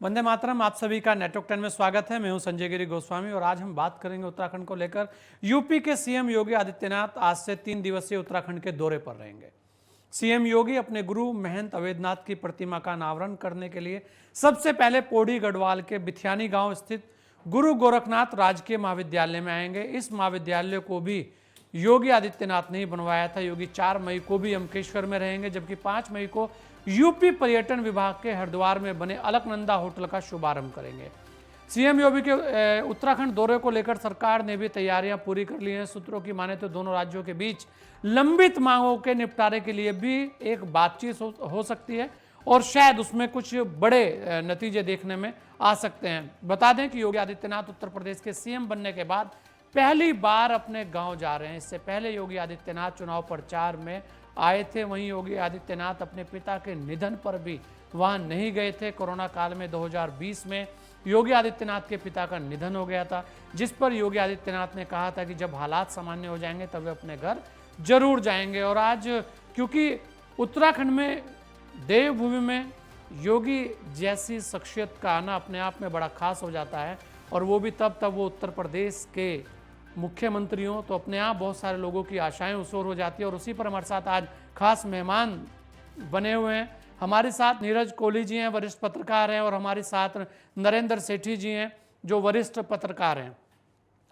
वंदे मातरम। आप सभी का नेटवर्क 10 में स्वागत है। मैं हूं संजय गिरी गोस्वामी और आज हम बात करेंगे उत्तराखंड को लेकर। यूपी के सीएम योगी आदित्यनाथ आज से 3 दिवसीय उत्तराखंड के दौरे पर रहेंगे। सीएम योगी अपने गुरु महंत अवैधनाथ की प्रतिमा का अनावरण करने के लिए सबसे पहले पौड़ी गढ़वाल के बिथियानी गांव स्थित गुरु गोरखनाथ राजकीय महाविद्यालय में आएंगे। इस महाविद्यालय को भी योगी आदित्यनाथ ने ही बनवाया था। योगी 4 मई को भी यमकेश्वर में रहेंगे, जबकि 5 मई को यूपी पर्यटन विभाग के हरिद्वार में बने अलकनंदा होटल का शुभारंभ करेंगे। सीएम योगी के उत्तराखंड दौरे को लेकर सरकार ने भी तैयारियां पूरी कर ली हैं। सूत्रों की माने तो दोनों राज्यों के बीच लंबित मांगों के निपटारे के लिए भी एक बातचीत हो सकती है और शायद उसमें कुछ बड़े नतीजे देखने में आ सकते हैं। बता दें कि योगी आदित्यनाथ उत्तर प्रदेश के सीएम बनने के बाद पहली बार अपने गांव जा रहे हैं। इससे पहले योगी आदित्यनाथ चुनाव प्रचार में आए थे। वहीं योगी आदित्यनाथ अपने पिता के निधन पर भी वहां नहीं गए थे। कोरोना काल में 2020 में योगी आदित्यनाथ के पिता का निधन हो गया था, जिस पर योगी आदित्यनाथ ने कहा था कि जब हालात सामान्य हो जाएंगे तब वे अपने घर जरूर जाएंगे। और आज क्योंकि उत्तराखंड में देवभूमि में योगी जैसी शख्सियत का आना अपने आप में बड़ा खास हो जाता है, और वो भी तब वो उत्तर प्रदेश के मुख्यमंत्री हों तो अपने आप बहुत सारे लोगों की आशाएं उसोर हो जाती है। और उसी पर हमारे साथ आज खास मेहमान बने हुए हैं। हमारे साथ नीरज कोहली जी हैं, वरिष्ठ पत्रकार हैं, और हमारे साथ नरेंद्र सेठी जी हैं जो वरिष्ठ पत्रकार हैं।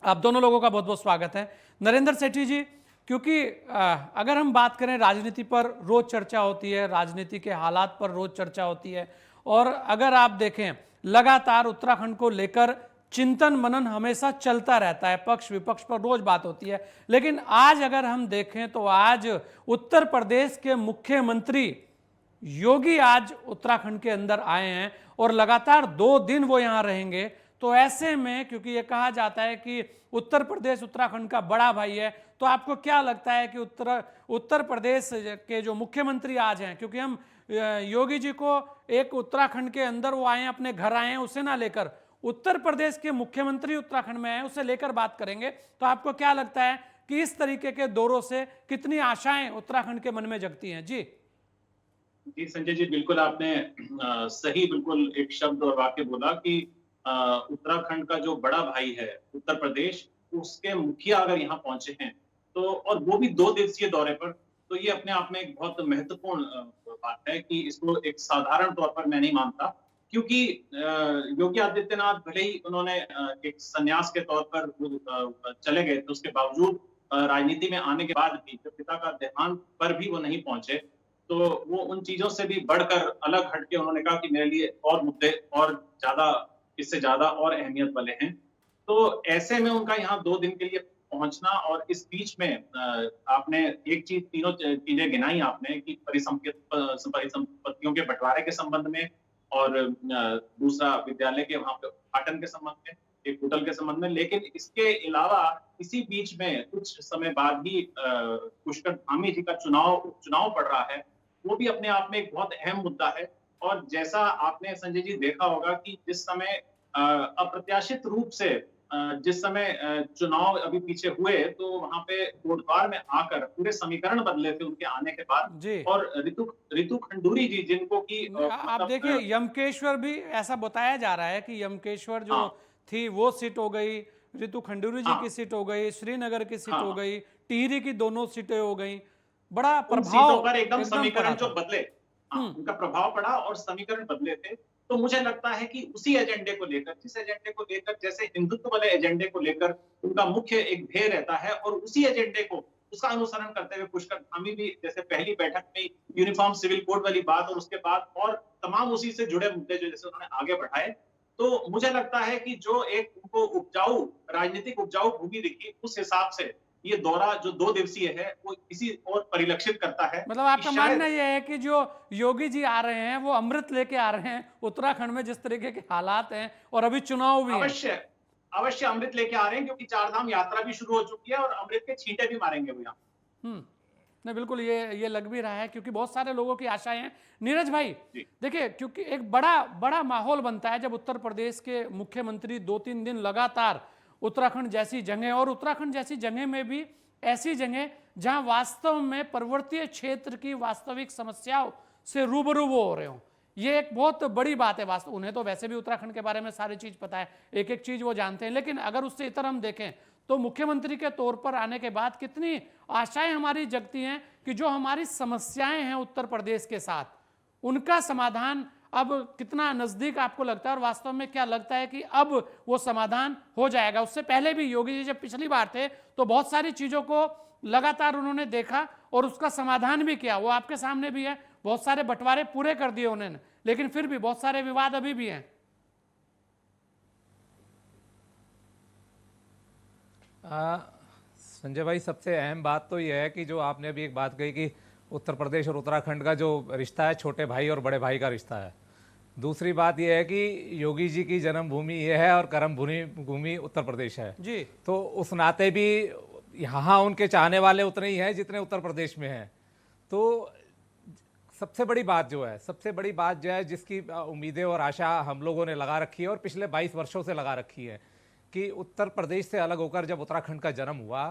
आप दोनों लोगों का बहुत बहुत स्वागत है। नरेंद्र सेठी जी, क्योंकि अगर हम बात करें, राजनीति पर रोज चर्चा होती है, राजनीति के हालात पर रोज चर्चा होती है, और अगर आप देखें लगातार उत्तराखंड को लेकर चिंतन मनन हमेशा चलता रहता है, पक्ष विपक्ष पर रोज बात होती है। लेकिन आज अगर हम देखें तो आज उत्तर प्रदेश के मुख्यमंत्री योगी आज उत्तराखंड के अंदर आए हैं और लगातार 2 दिन वो यहां रहेंगे। तो ऐसे में क्योंकि ये कहा जाता है कि उत्तर प्रदेश उत्तराखंड का बड़ा भाई है, तो आपको क्या लगता है कि उत्तर प्रदेश के जो मुख्यमंत्री आज हैं, क्योंकि हम योगी जी को एक उत्तराखंड के अंदर वो आए हैं, अपने घर आए हैं, उसे ना लेकर उत्तर प्रदेश के मुख्यमंत्री उत्तराखंड में आए, उसे लेकर बात करेंगे। तो आपको क्या लगता है कि इस तरीके के दौरों से कितनी आशाएं उत्तराखंड के मन में जगती हैं? जी जी संजय जी, बिल्कुल आपने सही बिल्कुल एक शब्द और वाक्य बोला कि उत्तराखंड का जो बड़ा भाई है उत्तर प्रदेश, उसके मुखिया अगर यहाँ पहुंचे हैं तो, और वो भी 2 दिवसीय दौरे पर, तो ये अपने आप में एक बहुत महत्वपूर्ण बात है कि इसको एक साधारण तौर पर मैं नहीं मानता। क्योंकि योगी आदित्यनाथ भले ही उन्होंने एक संन्यास के तौर पर चले गए थे, उसके बावजूद राजनीति में आने के बाद भी जब पिता का देहांत पर भी वो नहीं पहुंचे, तो वो उन चीजों से भी बढ़कर अलग हटके उन्होंने कहा कि मेरे लिए और मुद्दे और ज्यादा, इससे ज्यादा और अहमियत वाले हैं। तो ऐसे में उनका यहाँ 2 दिन के लिए पहुंचना, और इस बीच में आपने एक चीज, तीनों चीजें गिनाई आपने कि परिसंपत्तियों के बंटवारे के संबंध में, और दूसरा विद्यालय के वहां पे उद्घाटन के संबंध में, एक होटल के संबंध में। लेकिन इसके अलावा इसी बीच में कुछ समय बाद ही पुष्कर धामी जी का चुनाव पड़ रहा है। वो भी अपने आप में एक बहुत अहम मुद्दा है। और जैसा आपने संजय जी देखा होगा कि जिस समय अप्रत्याशित रूप से जिस समय चुनाव अभी पीछे हुए, तो वहां पे कोटद्वार में आकर पूरे समीकरण बदले थे उनके आने के बाद। जी और रितु खंडूरी जी, जिनको कि आप देखिए, यमकेश्वर भी ऐसा बताया जा रहा है कि यमकेश्वर जो हाँ थी वो सीट हो गई, रितु खंडूरी जी की हाँ सीट हो गई, श्रीनगर की सीट हो हाँ, गई, टिहरी की दोनों सीटें हो गई। बड़ा उन सीटों प्रभाव पर एकदम एकदम पड़ा समीकरण जो था। बदले, हाँ, हम्म उनका प्रभाव पड़ा और समीकरण बदले थे। तो मुझे लगता है कि उसी एजेंडे को लेकर, जिस एजेंडे को लेकर, जैसे हिंदुत्व वाले एजेंडे को लेकर उनका मुख्य एक ध्येय रहता है, और उसी एजेंडे को, उसका अनुसरण करते हुए पुष्कर धामी भी जैसे पहली बैठक में यूनिफॉर्म सिविल कोड वाली बात, और उसके बाद और तमाम उसी से जुड़े मुद्दे जो जैसे उन्होंने आगे बढ़ाए। तो मुझे लगता है कि जो एक उनको राजनीतिक उपजाऊ भूमि दिखी, उस हिसाब से ये दौरा जो 2 दिवसीय है वो इसी ओर परिलक्षित करता है मतलब कि आपका मानना शायद यह है कि जो योगी जी आ रहे हैं वो अमृत लेके आ रहे हैं उत्तराखंड में, जिस तरीके के हालात हैं और अभी चुनाव भी हैं। अवश्य अवश्य अमृत लेके आ रहे हैं, क्योंकि 4 धाम यात्रा भी शुरू हो चुकी है और अमृत के छींटे भी मारेंगे वो यहाँ। हम्म नहीं, बिल्कुल ये लग भी रहा है, क्योंकि बहुत सारे लोगों की आशाएं हैं। नीरज भाई, जी देखिए, क्योंकि एक बड़ा बड़ा माहौल बनता है जब उत्तर प्रदेश के मुख्यमंत्री 2-3 दिन लगातार उत्तराखंड जैसी जगह, और उत्तराखंड जैसी जगह में भी ऐसी जगह जहां वास्तव में पर्वतीय क्षेत्र की वास्तविक समस्याओं से रूबरू वो हो रहे हो। ये एक बहुत बड़ी बात है। वास्तव उन्हें तो वैसे भी उत्तराखंड के बारे में सारी चीज पता है, एक एक चीज वो जानते हैं, लेकिन अगर उससे इतर हम देखें तो मुख्यमंत्री के तौर पर आने के बाद कितनी आशाएं हमारी जगती हैं कि जो हमारी समस्याएं हैं उत्तर प्रदेश के साथ, उनका समाधान अब कितना नजदीक आपको लगता है, और वास्तव में क्या लगता है कि अब वो समाधान हो जाएगा? उससे पहले भी योगी जी जब पिछली बार थे तो बहुत सारी चीजों को लगातार उन्होंने देखा और उसका समाधान भी किया, वो आपके सामने भी है। बहुत सारे बंटवारे पूरे कर दिए उन्होंने, लेकिन फिर भी बहुत सारे विवाद अभी भी हैं। संजय भाई, सबसे अहम बात तो यह है कि जो आपने अभी एक बात कही कि उत्तर प्रदेश और उत्तराखंड का जो रिश्ता है छोटे भाई और बड़े भाई का रिश्ता है। दूसरी बात यह है कि योगी जी की जन्मभूमि यह है और कर्म भूमि उत्तर प्रदेश है जी। तो उस नाते भी यहाँ उनके चाहने वाले उतने ही हैं जितने उत्तर प्रदेश में हैं। तो सबसे बड़ी बात जो है जिसकी उम्मीदें और आशा हम लोगों ने लगा रखी है और पिछले 22 वर्षों से लगा रखी है कि उत्तर प्रदेश से अलग होकर जब उत्तराखंड का जन्म हुआ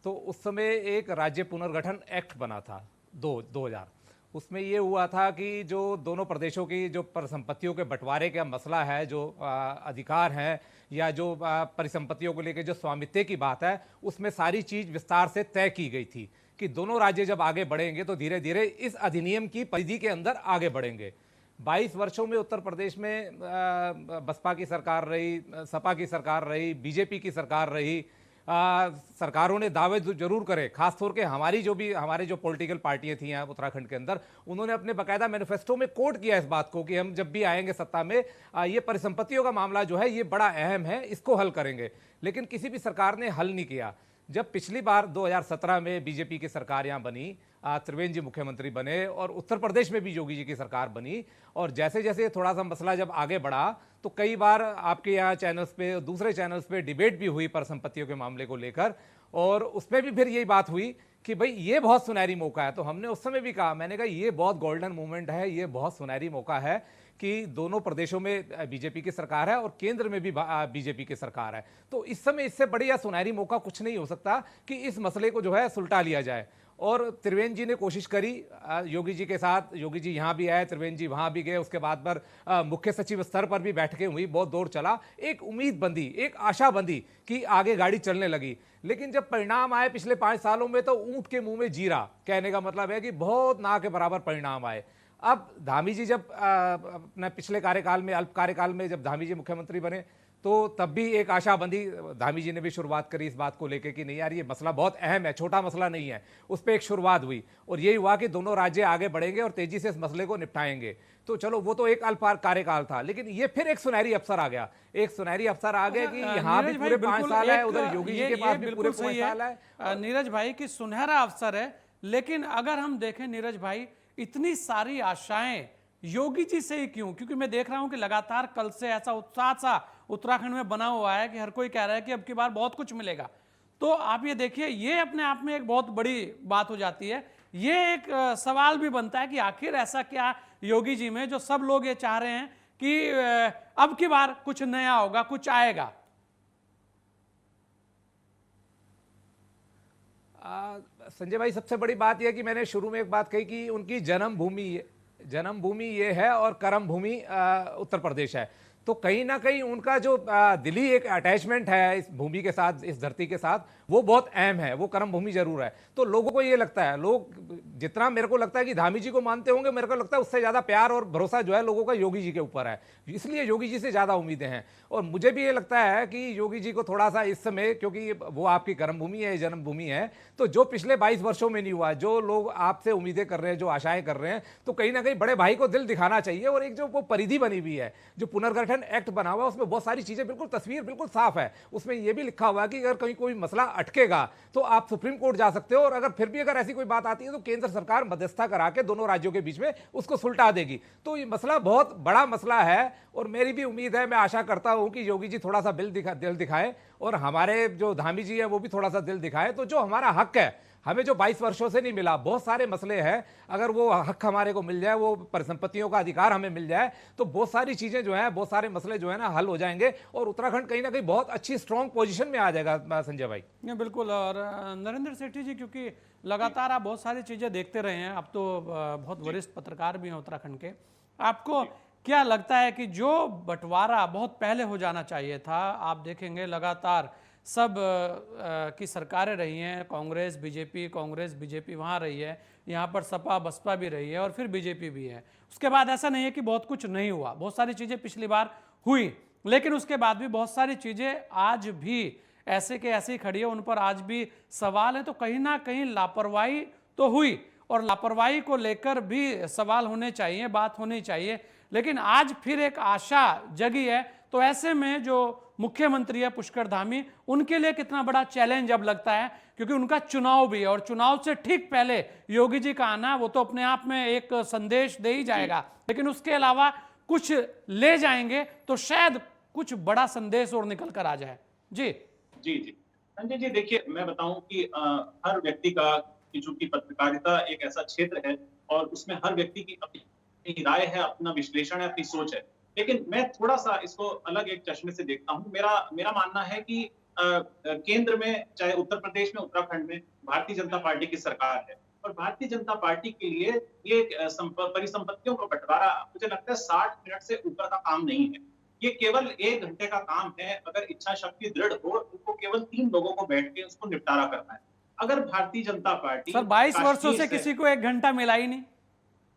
तो उस समय एक राज्य पुनर्गठन एक्ट बना था 2000। उसमें ये हुआ था कि जो दोनों प्रदेशों की जो परिसंपत्तियों के बंटवारे का मसला है, जो अधिकार हैं या जो परिसंपत्तियों को लेकर जो स्वामित्व की बात है, उसमें सारी चीज विस्तार से तय की गई थी कि दोनों राज्य जब आगे बढ़ेंगे तो धीरे धीरे इस अधिनियम की परिधि के अंदर आगे बढ़ेंगे। 22 वर्षों में उत्तर प्रदेश में बसपा की सरकार रही, सपा की सरकार रही, बीजेपी की सरकार रही, सरकारों ने दावे जरूर करे, खासतौर के हमारे जो पॉलिटिकल पार्टियां थी यहाँ उत्तराखंड के अंदर, उन्होंने अपने बाकायदा मैनिफेस्टो में कोट किया इस बात को कि हम जब भी आएंगे सत्ता में ये परिसंपत्तियों का मामला जो है ये बड़ा अहम है, इसको हल करेंगे। लेकिन किसी भी सरकार ने हल नहीं किया। जब पिछली बार 2017 में बीजेपी की सरकार यहाँ बनी, त्रिवेंद्र जी मुख्यमंत्री बने और उत्तर प्रदेश में भी योगी जी की सरकार बनी, और जैसे जैसे थोड़ा सा मसला जब आगे बढ़ा तो कई बार आपके यहाँ चैनल्स पे, दूसरे चैनल्स पे डिबेट भी हुई परिसंपत्तियों के मामले को लेकर, और उसमें भी फिर यही बात हुई कि भाई ये बहुत सुनहरी मौका है। तो हमने उस समय भी कहा, मैंने कहा ये बहुत गोल्डन मोमेंट है, ये बहुत सुनहरी मौका है कि दोनों प्रदेशों में बीजेपी की सरकार है और केंद्र में भी बीजेपी की सरकार है। तो इस समय इससे बड़ी या सुनहरी मौका कुछ नहीं हो सकता कि इस मसले को जो है सुलटा लिया जाए। और त्रिवेंद्र जी ने कोशिश करी योगी जी के साथ, योगी जी यहाँ भी आए, त्रिवेंद्र जी वहाँ भी गए, उसके बाद पर मुख्य सचिव स्तर पर भी बैठकें हुई, बहुत दौर चला, एक उम्मीद बंधी, एक आशा बंधी कि आगे गाड़ी चलने लगी। लेकिन जब परिणाम आए पिछले 5 सालों में तो ऊंट के मुंह में जीरा, कहने का मतलब है कि बहुत ना के बराबर परिणाम आए। अब धामी जी जब अपने पिछले कार्यकाल में, अल्प कार्यकाल में जब धामी जी मुख्यमंत्री बने तो तब भी एक आशा बंधी, धामी जी ने भी शुरुआत करी इस बात को लेकर कि नहीं यार ये मसला बहुत अहम है, छोटा मसला नहीं है। उस पर एक शुरुआत हुई और यही हुआ कि दोनों राज्य आगे बढ़ेंगे और तेजी से इस मसले को निपटाएंगे। तो चलो वो तो एक अल्प कार्यकाल था, लेकिन ये फिर एक सुनहरी अवसर आ गया, एक सुनहरी अवसर आ गया कि यहाँ भी पूरे 5 साल है, उधर योगी जी के पास भी पूरे 5 साल है। नीरज भाई की सुनहरा अवसर है, लेकिन अगर हम देखें नीरज भाई, इतनी सारी आशाएं योगी जी से ही क्यों? क्योंकि मैं देख रहा हूं कि लगातार कल से ऐसा उत्साह सा उत्तराखंड में बना हुआ है कि हर कोई कह रहा है कि अब की बार बहुत कुछ मिलेगा। तो आप ये देखिए, ये अपने आप में एक बहुत बड़ी बात हो जाती है। ये एक सवाल भी बनता है कि आखिर ऐसा क्या योगी जी में जो सब लोग ये चाह रहे हैं कि अब की बार कुछ नया होगा, कुछ आएगा। संजय भाई, सबसे बड़ी बात यह कि मैंने शुरू में एक बात कही कि उनकी जन्मभूमि ये है और कर्म भूमि उत्तर प्रदेश है। तो कहीं ना कहीं उनका जो दिली एक अटैचमेंट है इस भूमि के साथ, इस धरती के साथ, वो बहुत अहम है, वो कर्म भूमि जरूर है। तो लोगों को ये लगता है, लोग जितना मेरे को लगता है कि धामी जी को मानते होंगे, मेरे को लगता है उससे ज्यादा प्यार और भरोसा जो है लोगों का योगी जी के ऊपर है, इसलिए योगी जी से ज्यादा उम्मीदें हैं। और मुझे भी ये लगता है कि योगी जी को थोड़ा सा इस समय, क्योंकि वो आपकी कर्मभूमि है, जन्मभूमि है, तो जो पिछले 22 वर्षों में नहीं हुआ, जो लोग आपसे उम्मीदें कर रहे हैं, जो आशाएं कर रहे हैं, तो कहीं ना कहीं बड़े भाई को दिल दिखाना चाहिए। और एक जो वो परिधि बनी हुई है, जो पुनर्गठन एक्ट बना हुआ है, उसमें बहुत सारी चीजें, बिल्कुल तस्वीर बिल्कुल साफ है। उसमें यह भी लिखा हुआ है कि अगर कहीं कोई मसला अटकेगा तो आप सुप्रीम कोर्ट जा सकते हो, और अगर फिर भी अगर ऐसी कोई बात आती है तो केंद्र सरकार मध्यस्थता करा के दोनों राज्यों के बीच में उसको सुलटा देगी। तो ये मसला बहुत बड़ा मसला है और मेरी भी उम्मीद है, मैं आशा करता हूं कि योगी जी थोड़ा सा दिल दिखाए और हमारे जो धामी जी है वो भी थोड़ा सा दिल दिखाए। तो जो हमारा हक है, हमें जो 22 वर्षों से नहीं मिला, बहुत सारे मसले हैं, अगर वो हक हमारे को मिल जाए, वो परिसंपत्तियों का अधिकार हमें मिल जाए, तो बहुत सारी चीजें जो है, बहुत सारे मसले जो है ना हल हो जाएंगे और उत्तराखंड कहीं ना कहीं बहुत अच्छी स्ट्रॉन्ग पोजीशन में आ जाएगा। संजय भाई बिल्कुल। और नरेंद्र सेठी जी, क्योंकि लगातार आप बहुत सारी चीजें देखते रहे हैं, अब तो बहुत वरिष्ठ पत्रकार भी हैं उत्तराखंड के, आपको क्या लगता है कि जो बंटवारा बहुत पहले हो जाना चाहिए था, आप देखेंगे लगातार सब की सरकारें रही हैं, कांग्रेस बीजेपी वहाँ रही है, यहाँ पर सपा बसपा भी रही है और फिर बीजेपी भी है। उसके बाद ऐसा नहीं है कि बहुत कुछ नहीं हुआ, बहुत सारी चीज़ें पिछली बार हुई, लेकिन उसके बाद भी बहुत सारी चीज़ें आज भी ऐसे के ऐसे ही खड़ी है, उन पर आज भी सवाल है। तो कहीं ना कहीं लापरवाही तो हुई और लापरवाही को लेकर भी सवाल होने चाहिए, बात होनी चाहिए, लेकिन आज फिर एक आशा जगी है। तो ऐसे में जो मुख्यमंत्री है पुष्कर धामी, उनके लिए कितना बड़ा चैलेंज अब लगता है, क्योंकि उनका चुनाव भी है और चुनाव से ठीक पहले योगी जी का आना, वो तो अपने आप में एक संदेश दे ही जाएगा, लेकिन उसके अलावा कुछ ले जाएंगे तो शायद कुछ बड़ा संदेश और निकल कर आ जाए। जी जी, जी। संजय जी, देखिए, मैं बताऊँ कि हर व्यक्ति का, कि चूँकि पत्रकारिता एक ऐसा क्षेत्र है और उसमें हर व्यक्ति की अपनी राय है, अपना विश्लेषण है, अपनी सोच है। लेकिन मैं थोड़ा-सा इसको अलग एक चश्मे से देखता हूँ। मेरा मेरा मानना है कि केंद्र में, चाहे उत्तर प्रदेश में, उत्तराखंड में भारतीय जनता पार्टी की सरकार है और भारतीय जनता पार्टी के लिए ये एक परिसंपत्तियों का बँटवारा, मुझे लगता है 60 मिनट से ऊपर का काम नहीं है। ये केवल 1 घंटे का काम है। अगर इच्छा शक्ति दृढ़ हो, तो केवल 3 लोगों को बैठ के उसको निपटारा करना है। अगर भारतीय जनता पार्टी सर, 22 वर्षों कश्मीर से किसी को 1 घंटा मिला ही नहीं।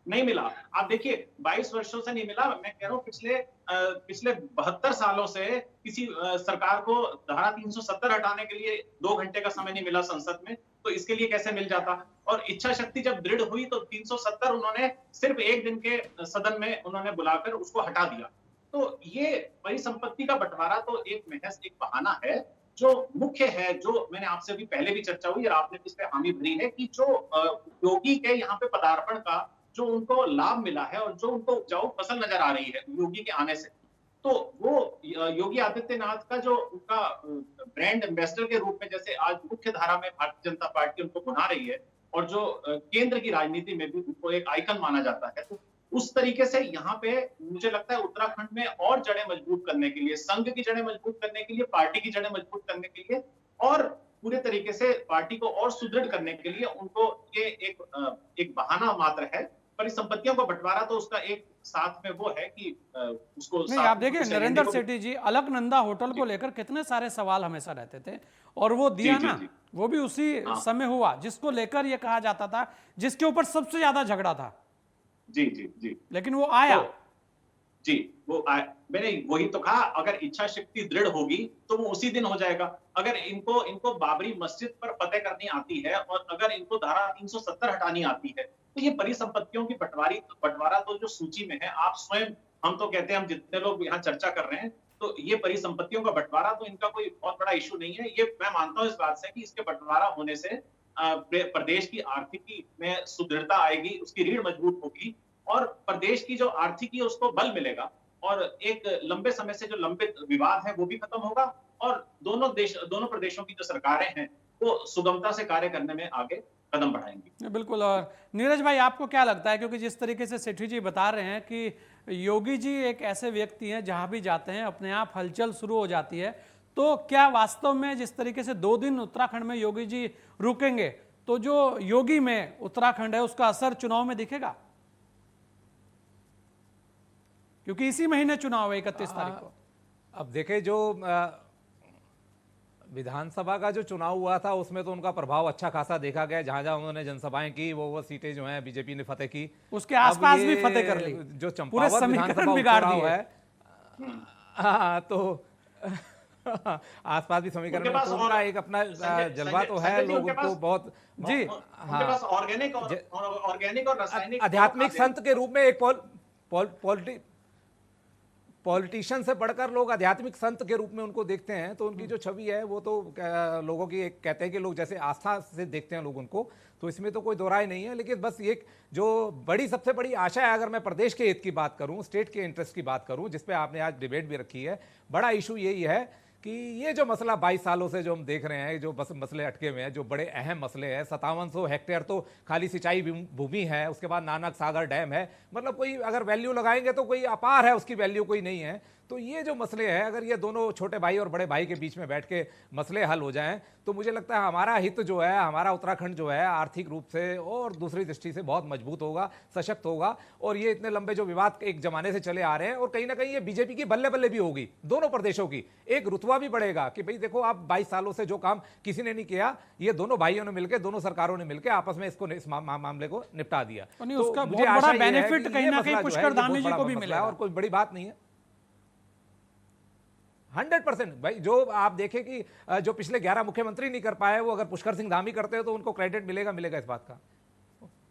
नहीं मिला। आप देखिए, 22 वर्षों से नहीं मिला। मैं कह रहा हूँ पिछले 72 सालों से किसी सरकार को धारा 370 हटाने के लिए 2 घंटे का समय नहीं मिला संसद में, तो इसके लिए कैसे मिल जाता? और इच्छा शक्ति जब दृढ़ हुई तो 370 उन्होंने सिर्फ 1 दिन के सदन में उन्होंने बुलाकर उसको हटा दिया। तो ये परिसंपत्ति का बंटवारा तो एक महज एक बहाना है। जो मुख्य है, जो मैंने आपसे अभी पहले भी चर्चा हुई और आपने इस पे हामी भरी है, कि जो योगी के यहाँ पे पदार्पण का जो उनको लाभ मिला है और जो उनको उपजाऊ फसल नजर आ रही है योगी के आने से, तो वो योगी आदित्यनाथ का जो उनका ब्रांड एम्बेसडर के रूप में जैसे आज मुख्य धारा में भारतीय जनता पार्टी उनको बुला रही है और जो केंद्र की राजनीति में भी उनको एक आइकन माना जाता है, तो उस तरीके से यहाँ पे मुझे लगता है उत्तराखंड में और जड़ें मजबूत करने के लिए, संघ की जड़ें मजबूत करने के लिए, पार्टी की जड़ें मजबूत करने के लिए और पूरे तरीके से पार्टी को और सुदृढ़ करने के लिए उनको ये एक बहाना मात्र है। परिसंपत्तियों का बंटवारा तो उसका एक साथ में वो है कि उसको नहीं, साथ आप में देखिए कुछ नरेंद्र को, सेठी जी, अलकनंदा होटल को लेकर कितने सारे सवाल हमेशा रहते थे और वो दिया जी, ना, जी। वो भी उसी हाँ। समय हुआ जिसको लेकर ये कहा जाता था, जिसके ऊपर सबसे ज्यादा झगड़ा था, जी, जी, जी। लेकिन वो आया। तो जी, मैंने वही तो कहा, अगर इच्छा शक्ति दृढ़ होगी तो वो उसी दिन हो जाएगा। अगर इनको बाबरी मस्जिद पर फतेह करनी आती है और अगर इनको धारा 370 हटानी आती है, तो ये परिसंपत्तियों की बंटवारा तो जो सूची में है, आप स्वयं, हम तो कहते हैं, हम जितने लोग यहाँ चर्चा कर रहे हैं, तो ये परिसंपत्तियों का बंटवारा तो इनका कोई बहुत बड़ा इश्यू नहीं है। ये मैं मानता हूँ इस बात से कि इसके बंटवारा होने से प्रदेश की आर्थिकी में सुदृढ़ता आएगी, उसकी रीढ़ मजबूत होगी और प्रदेश की जो आर्थिकी है उसको बल मिलेगा और एक लंबे समय से जो लंबित विवाद है वो भी खत्म होगा और दोनों प्रदेशों की जो सरकारें हैं वो सुगमता से कार्य करने में आगे कदम बढ़ाएंगी। बिल्कुल। और नीरज भाई, आपको क्या लगता है, क्योंकि जिस तरीके से सेठी जी बता रहे हैं कि योगी जी एक ऐसे व्यक्ति हैं जहां भी जाते हैं अपने आप हलचल शुरू हो जाती है, तो क्या वास्तव में जिस तरीके से 2 दिन उत्तराखंड में योगी जी रुकेंगे, तो जो योगी में उत्तराखंड है उसका असर चुनाव में दिखेगा? क्योंकि इसी महीने चुनाव है 31 तारीख को। अब देखें, जो विधानसभा का जो चुनाव हुआ था उसमें तो उनका प्रभाव अच्छा खासा देखा गया। जहां जहां उन्होंने जनसभाएं की वो सीटें जो हैं बीजेपी ने फतेह की। उसके आसपास अब भी ये फतेह कर ली, जो पूरे चंपावत समीकरण विधानसभा बिगाड़ उपचुनाव दिए। है, हाँ, तो आसपास भी समीकरण में तो उनका एक अपना जलवा तो है, लोग उनको बहुत जी, उनके पास ऑर्गेनिक और रासायनिक आध्यात्मिक संत के रूप में एक पॉलिटिशियन से बढ़कर लोग आध्यात्मिक संत के रूप में उनको देखते हैं। तो उनकी जो छवि है वो तो लोगों की एक, कहते हैं कि लोग जैसे आस्था से देखते हैं लोग उनको, तो इसमें तो कोई दो राय नहीं है। लेकिन बस एक जो सबसे बड़ी आशा है, अगर मैं प्रदेश के हित की बात करूं, स्टेट के इंटरेस्ट की बात करूं, जिस पे आपने आज डिबेट भी रखी है, बड़ा इशू यही है कि ये जो मसला 22 सालों से जो हम देख रहे हैं, जो बस मसले अटके हुए हैं, जो बड़े अहम मसले हैं, 5700 हेक्टेयर तो खाली सिंचाई भूमि है, उसके बाद नानक सागर डैम है, मतलब कोई अगर वैल्यू लगाएंगे तो कोई अपार है, उसकी वैल्यू कोई नहीं है। तो ये जो मसले हैं, अगर ये दोनों छोटे भाई और बड़े भाई के बीच में बैठ के मसले हल हो जाएं तो मुझे लगता है हमारा हित जो है, हमारा उत्तराखंड जो है आर्थिक रूप से और दूसरी दृष्टि से बहुत मजबूत होगा, सशक्त होगा। और ये इतने लंबे जो विवाद एक जमाने से चले आ रहे हैं, और कहीं ना कहीं ये बीजेपी की बल्ले बल्ले भी होगी, दोनों प्रदेशों की एक रुतबा भी बढ़ेगा कि भाई देखो, आप 22 सालों से जो काम किसी ने नहीं किया, ये दोनों भाइयों ने मिलकर, दोनों सरकारों ने मिलकर आपस में इस मामले को निपटा दिया। तो उसका बहुत बड़ा बेनिफिट कहीं ना कहीं पुष्कर धामी जी को भी मिला, और कोई बड़ी बात नहीं है। 100% भाई, जो आप देखें कि जो पिछले 11 मुख्यमंत्री नहीं कर पाए, वो अगर पुष्कर सिंह धामी करते हो तो उनको क्रेडिट मिलेगा इस बात का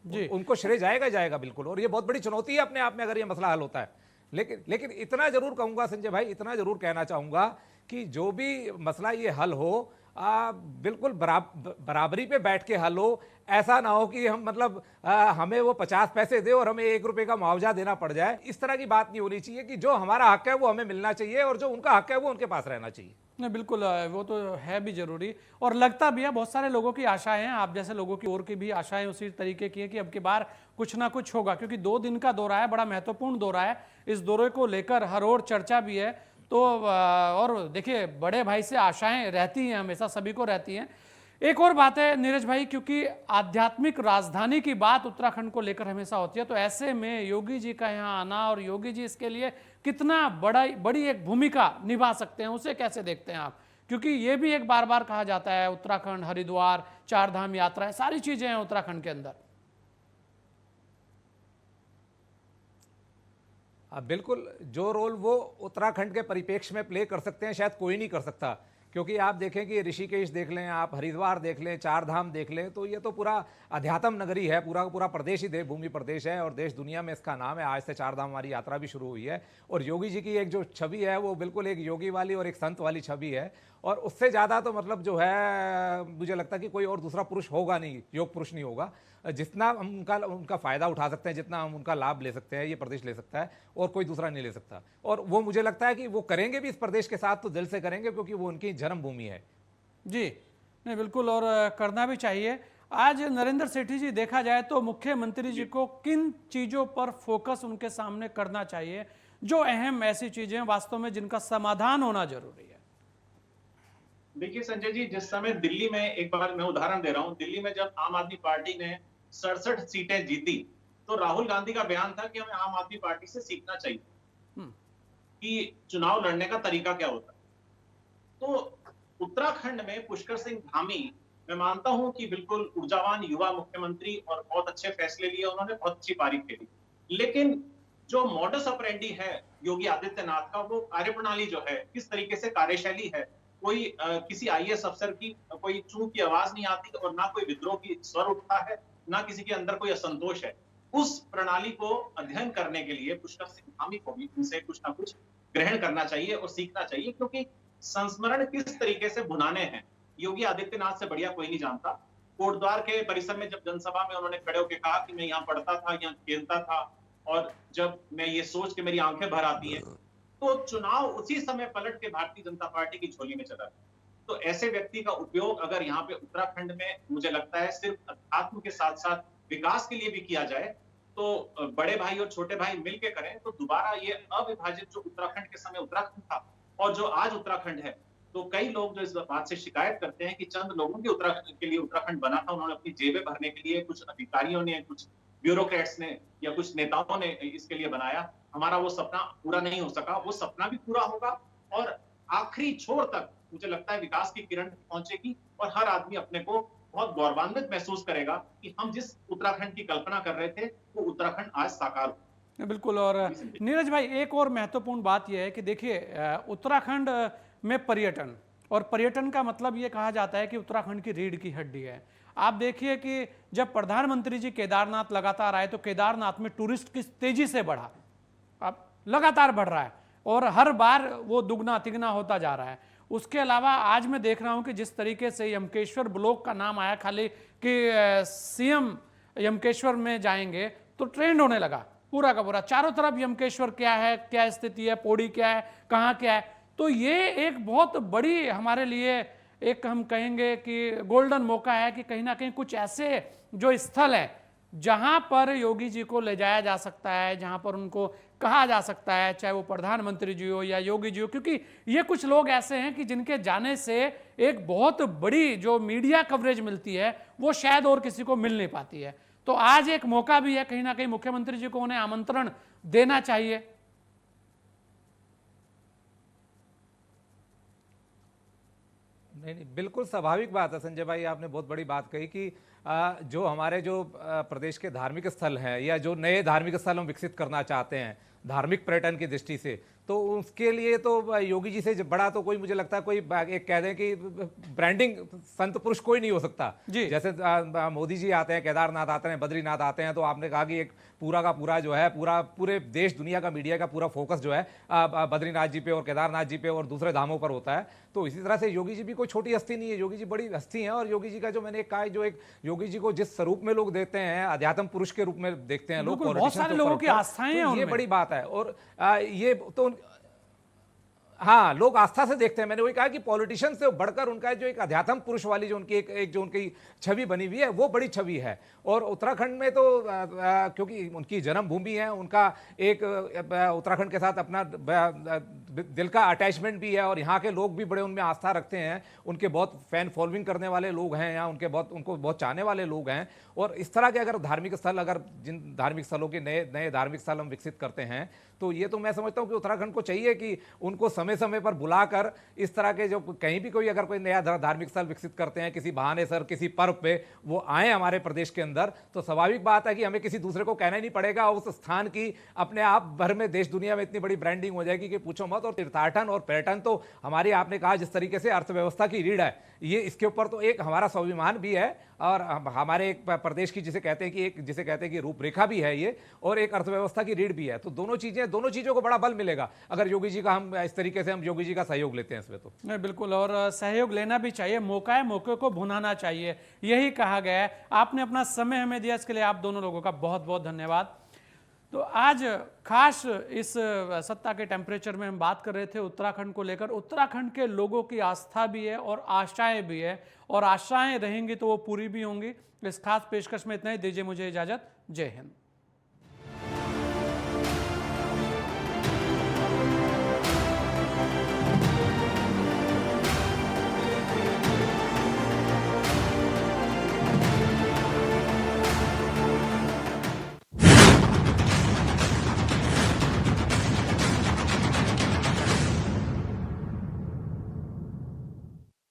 जी, उनको श्रेय जाएगा बिल्कुल। और ये बहुत बड़ी चुनौती है अपने आप में अगर ये मसला हल होता है। लेकिन इतना जरूर कहूंगा संजय भाई, इतना जरूर कहना चाहूंगा कि जो भी मसला ये हल हो, बिल्कुल बराबरी पे बैठ के हल हो। ऐसा ना हो कि हम मतलब हमें वो 50 पैसे दे और हमें 1 रुपए का मुआवजा देना पड़ जाए। इस तरह की बात नहीं होनी चाहिए कि जो हमारा हक है वो हमें मिलना चाहिए और जो उनका हक है वो उनके पास रहना चाहिए। नहीं, बिल्कुल, वो तो है भी जरूरी, और लगता भी है बहुत सारे लोगों की आशाएं हैं, आप जैसे लोगों की ओर की भी आशाएं उसी तरीके की है कि अब की बार कुछ ना कुछ होगा, क्योंकि 2 दिन का दौरा है, बड़ा महत्वपूर्ण दौरा है। इस दौरे को लेकर हर ओर चर्चा भी है। तो और देखिए, बड़े भाई से आशाएं रहती हैं, हमेशा सभी को रहती हैं। एक और बात है नीरज भाई, क्योंकि आध्यात्मिक राजधानी की बात उत्तराखंड को लेकर हमेशा होती है, तो ऐसे में योगी जी का यहाँ आना, और योगी जी इसके लिए कितना बड़ी एक भूमिका निभा सकते हैं, उसे कैसे देखते हैं आप? क्योंकि ये भी एक बार बार कहा जाता है, उत्तराखंड, हरिद्वार, 4 धाम यात्रा, सारी चीजें हैं उत्तराखंड के अंदर। बिल्कुल, जो रोल वो उत्तराखंड के परिप्रेक्ष्य में प्ले कर सकते हैं, शायद कोई नहीं कर सकता। क्योंकि आप देखें कि ऋषिकेश देख लें, आप हरिद्वार देख लें, 4 धाम देख लें, तो ये तो पूरा अध्यात्म नगरी है, पूरा प्रदेश ही देवभूमि प्रदेश है, और देश दुनिया में इसका नाम है। आज से 4 धाम हमारी यात्रा भी शुरू हुई है, और योगी जी की एक जो छवि है वो बिल्कुल एक योगी वाली और एक संत वाली छवि है। और उससे ज़्यादा तो मतलब जो है, मुझे लगता है कि कोई और दूसरा पुरुष होगा नहीं, योग पुरुष नहीं होगा। जितना हम उनका फ़ायदा उठा सकते हैं, जितना हम उनका लाभ ले सकते हैं, ये प्रदेश ले सकता है, और कोई दूसरा नहीं ले सकता। और वो मुझे लगता है कि वो करेंगे भी इस प्रदेश के साथ, तो दिल से करेंगे, क्योंकि वो उनकी जन्मभूमि है। जी नहीं, बिल्कुल, और करना भी चाहिए। आज नरेंद्र सेठी जी, देखा जाए तो मुख्यमंत्री जी को किन चीज़ों पर फोकस उनके सामने करना चाहिए, जो अहम ऐसी चीज़ें वास्तव में जिनका समाधान होना जरूरी है? देखिए संजय जी, जिस समय दिल्ली में, एक बार मैं उदाहरण दे रहा हूं, दिल्ली में जब आम आदमी पार्टी ने 67 सीटें जीती, तो राहुल गांधी का बयान था कि हमें आम आदमी पार्टी से सीखना चाहिए कि चुनाव लड़ने का तरीका क्या होता है। तो उत्तराखंड में पुष्कर सिंह धामी, मैं मानता हूं कि बिल्कुल ऊर्जावान युवा मुख्यमंत्री, और बहुत अच्छे फैसले लिए उन्होंने, बहुत अच्छी पारी खेली। लेकिन जो मॉडस ऑपरेंडी है योगी आदित्यनाथ का, वो कार्यप्रणाली जो है, किस तरीके से कार्यशैली है, कोई किसी आईएएस अफसर की कोई चूं की आवाज नहीं आती, और ना कोई विद्रोह की स्वर उठता है, ना किसी के अंदर कोई असंतोष है। उस प्रणाली को अध्ययन करने के लिए पुष्कर सिंह धामी को भी उनसे कुछ ना कुछ ग्रहण करना चाहिए और सीखना चाहिए, क्योंकि संस्मरण किस तरीके से भुनाने हैं, योगी आदित्यनाथ से बढ़िया कोई नहीं जानता। कोटद्वार के परिसर में जब जनसभा में उन्होंने खड़े होकर कहा कि मैं यहाँ पढ़ता था, यहाँ खेलता था, और जब मैं ये सोच के मेरी आंखें भर आती हैं, तो चुनाव उसी समय पलट के भारतीय जनता पार्टी की झोली में चला। तो ऐसे व्यक्ति का उपयोग अगर यहाँ पे उत्तराखंड में, मुझे लगता है, सिर्फ अध्यात्म के साथ साथ विकास के लिए भी किया जाए, तो बड़े भाई और छोटे भाई मिलकर करें, तो दोबारा ये अविभाजित जो उत्तराखंड के समय उत्तराखंड था और जो आज उत्तराखंड है, तो कई लोग जो इस बात से शिकायत करते हैं कि चंद लोगों के उत्तराखंड के लिए उत्तराखंड बना था, उन्होंने अपनी जेबें भरने के लिए, कुछ अधिकारियों ने, कुछ ब्यूरोक्रेट्स ने या कुछ नेताओं ने इसके लिए बनाया। हमारा वो सपना पूरा नहीं हो सका, वो सपना भी पूरा होगा, और आखिरी छोर तक मुझे लगता है विकास की किरण पहुंचेगी, और हर आदमी अपने को बहुत गौरवान्वित महसूस करेगा कि हम जिस उत्तराखंड की कल्पना कर रहे थे, वो उत्तराखंड आज साकार हो। बिल्कुल। और नीरज भाई, एक और महत्वपूर्ण बात यह है कि देखिए, उत्तराखंड में पर्यटन, और पर्यटन का मतलब ये कहा जाता है कि उत्तराखंड की रीढ़ की हड्डी है। आप देखिए कि जब प्रधानमंत्री जी केदारनाथ लगातार आए, तो केदारनाथ में टूरिस्ट किस तेजी से बढ़ा, अब लगातार बढ़ रहा है, और हर बार वो दुगना तिगना होता जा रहा है। उसके अलावा आज मैं देख रहा हूं कि जिस तरीके से यमकेश्वर ब्लॉक का नाम आया, खाली कि सीएम यमकेश्वर में जाएंगे, तो ट्रेंड होने लगा पूरा का पूरा, चारों तरफ यमकेश्वर क्या है, क्या स्थिति है, पौड़ी क्या है, कहाँ क्या है। तो ये एक बहुत बड़ी हमारे लिए, एक हम कहेंगे कि गोल्डन मौका है कि कहीं ना कहीं कुछ ऐसे जो स्थल है जहां पर योगी जी को ले जाया जा सकता है, जहां पर उनको कहा जा सकता है, चाहे वो प्रधानमंत्री जी हो या योगी जी हो, क्योंकि ये कुछ लोग ऐसे हैं कि जिनके जाने से एक बहुत बड़ी जो मीडिया कवरेज मिलती है वो शायद और किसी को मिल नहीं पाती है। तो आज एक मौका भी है, कहीं ना कहीं मुख्यमंत्री जी को उन्हें आमंत्रण देना चाहिए। नहीं, बिल्कुल स्वाभाविक बात है संजय भाई, आपने बहुत बड़ी बात कही कि जो हमारे जो प्रदेश के धार्मिक स्थल हैं या जो नए धार्मिक स्थल हम विकसित करना चाहते हैं धार्मिक पर्यटन की दृष्टि से, तो उसके लिए तो योगी जी से बड़ा तो कोई, मुझे लगता है कोई एक कह दें कि ब्रांडिंग संत पुरुष कोई नहीं हो सकता जी। जैसे मोदी जी आते हैं, केदारनाथ आते हैं, बद्रीनाथ आते हैं, तो आपने कहा कि एक पूरा का पूरा जो है पूरे देश दुनिया का मीडिया का पूरा फोकस जो है बद्रीनाथ जी पे और केदारनाथ जी पे और दूसरे धामों पर होता है। तो इसी तरह से योगी जी भी कोई छोटी हस्ती नहीं है, योगी जी बड़ी हस्ती हैं। और योगी जी का जो मैंने कहा, जो एक योगी जी को जिस स्वरूप में लोग देखते हैं, अध्यात्म पुरुष के रूप में देखते हैं लोग, बिल्कुल, बहुत सारे लोगों की आस्थाएं हैं ये उनमें। बड़ी बात है। और ये तो हाँ, लोग आस्था से देखते हैं। मैंने वही कहा कि पॉलिटिशियन से बढ़कर उनका जो एक अध्यात्म पुरुष वाली जो उनकी एक जो उनकी छवि बनी हुई है वो बड़ी छवि है। और उत्तराखंड में तो क्योंकि उनकी जन्मभूमि है, उनका एक उत्तराखंड के साथ अपना दिल का अटैचमेंट भी है और यहाँ के लोग भी बड़े उनमें आस्था रखते हैं, उनके बहुत फैन फॉलोइंग करने वाले लोग हैं यहाँ, उनको बहुत चाहने वाले लोग हैं। और इस तरह के अगर धार्मिक स्थल, अगर जिन धार्मिक स्थलों के नए धार्मिक स्थल हम विकसित करते हैं, तो ये तो मैं समझता हूँ कि उत्तराखंड को चाहिए कि उनको समय समय पर बुलाकर इस तरह के जो कहीं भी कोई अगर कोई नया धार्मिक स्थल विकसित करते हैं, किसी बहाने सर किसी पर्व पे वो आए हमारे प्रदेश के अंदर, तो स्वाभाविक बात है कि हमें किसी दूसरे को कहना ही नहीं पड़ेगा। उस स्थान की अपने आप भर में देश दुनिया में इतनी बड़ी ब्रांडिंग हो जाएगी कि पूछो मत। और तीर्थाटन और पर्यटन तो हमारी, आपने कहा जिस तरीके से अर्थव्यवस्था की रीढ़ है, ये इसके ऊपर तो एक हमारा स्वाभिमान भी है और हमारे एक प्रदेश की जिसे कहते हैं कि रूपरेखा भी है ये, और एक अर्थव्यवस्था की रीढ़ भी है। तो दोनों चीजों को बड़ा बल मिलेगा अगर योगी जी का हम इस तरीके से हम योगी जी का सहयोग लेते हैं इसमें। तो नहीं, बिल्कुल, और सहयोग लेना भी चाहिए, मौका है, मौके को भुनाना चाहिए, यही कहा गया है। आपने अपना समय हमें दिया, इसके लिए आप दोनों लोगों का बहुत बहुत धन्यवाद। तो आज खास इस सत्ता के टेम्परेचर में हम बात कर रहे थे उत्तराखंड को लेकर। उत्तराखंड के लोगों की आस्था भी है और आशाएं भी है, और आशाएं रहेंगी तो वो पूरी भी होंगी। इस खास पेशकश में इतना ही, दीजिए मुझे इजाजत। जय हिंद।